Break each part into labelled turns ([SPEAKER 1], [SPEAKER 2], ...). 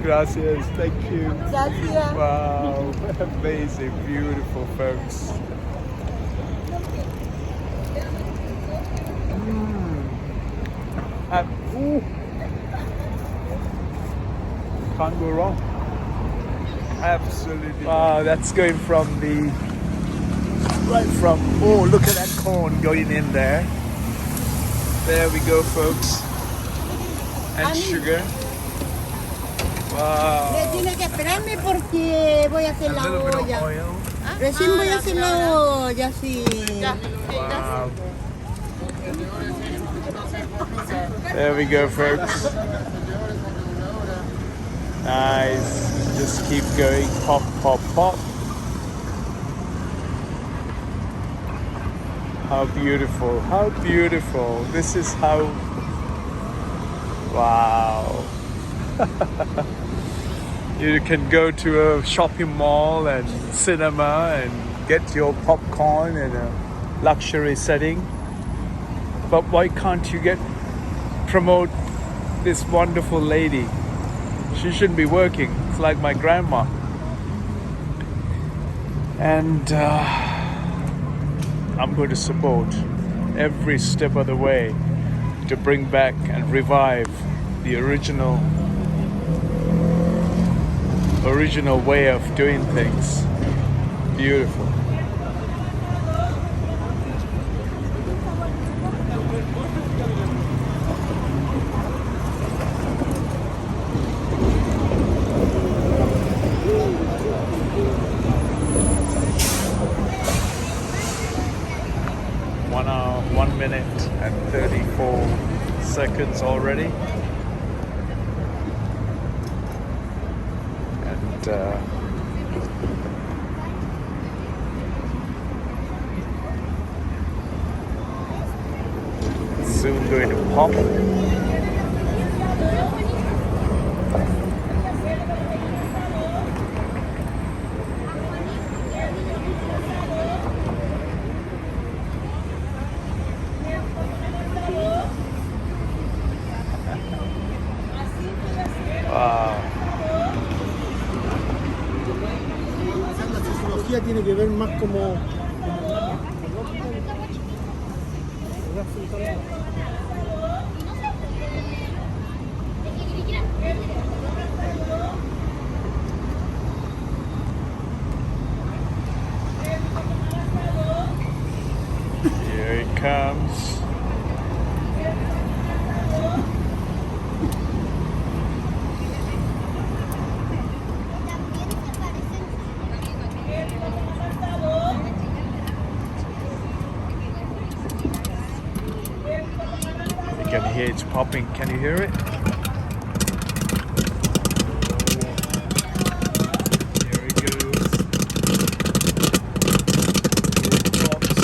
[SPEAKER 1] Gracias. Thank you.
[SPEAKER 2] Gracias.
[SPEAKER 1] Wow. Amazing. Beautiful, folks. Ooh. Can't go wrong. Absolutely. Wow, that's going from the oh, look at that corn going in there. There we go, folks. And sugar. Wow.
[SPEAKER 2] Tiene que esperarme porque voy a hacer la olla. Recién voy a hacer la olla, sí.
[SPEAKER 1] Wow. There we go, folks. Nice. Just keep going. Pop, pop, pop. How beautiful. How beautiful. This is how... Wow. You can go to a shopping mall and cinema and get your popcorn in a luxury setting. But why can't you promote this wonderful lady? She shouldn't be working. It's like my grandma. And I'm going to support every step of the way to bring back and revive the original way of doing things. Beautiful. One minute and 34 seconds already. And soon going to pop.
[SPEAKER 3] Tiene que ver más como
[SPEAKER 1] Here it comes. You can hear it's popping. Can you hear it? Here it goes. Here it pops.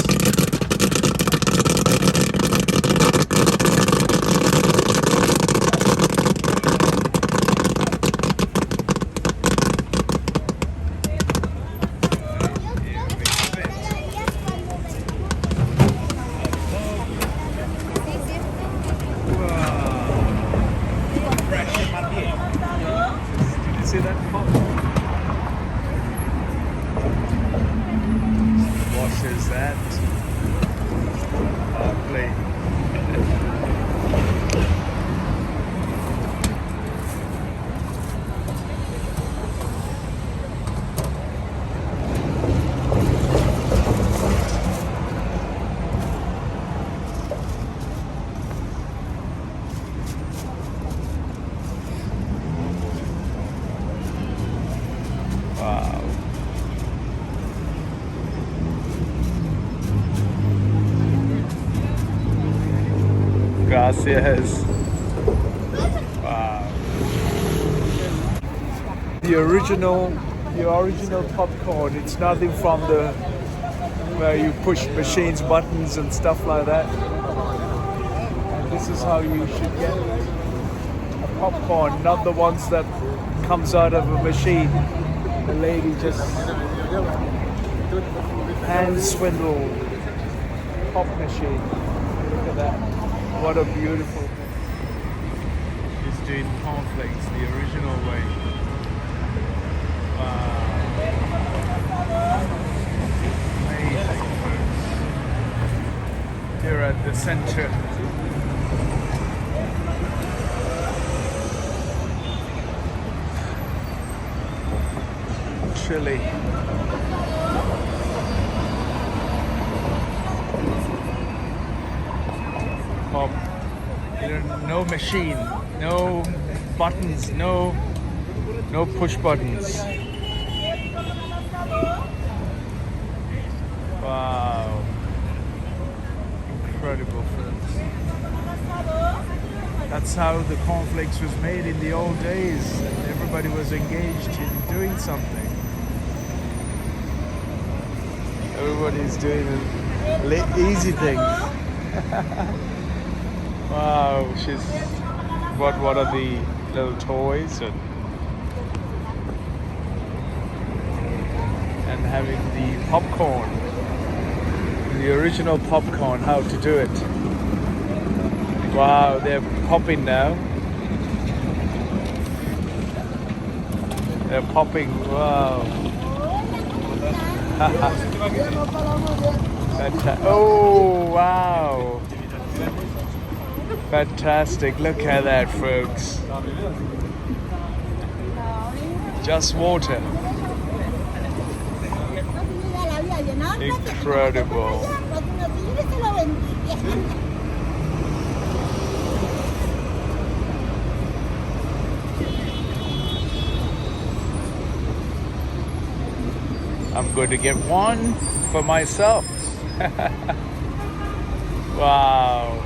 [SPEAKER 1] See that pop? Washes that. Lovely. Wow. Gracias. Wow. The original popcorn. It's nothing from the where you push machines, buttons and stuff like that. And this is how you should get a popcorn, not the ones that comes out of a machine. The lady just hand swindle pop machine. Look at that. What a beautiful thing. She's doing cornflakes the original way. center. Chile. Pop. No machine, no buttons, no push buttons. Wow. Incredible films. That's how the cornflakes was made in the old days. Everybody was engaged in doing something. Everybody's doing easy things. Wow, she's bought one of the little toys and having the popcorn, the original popcorn, how to do it. Wow, they're popping now. They're popping, wow. Oh, wow. Fantastic, look at that, folks. Just water. Incredible. I'm going to get one for myself. Wow.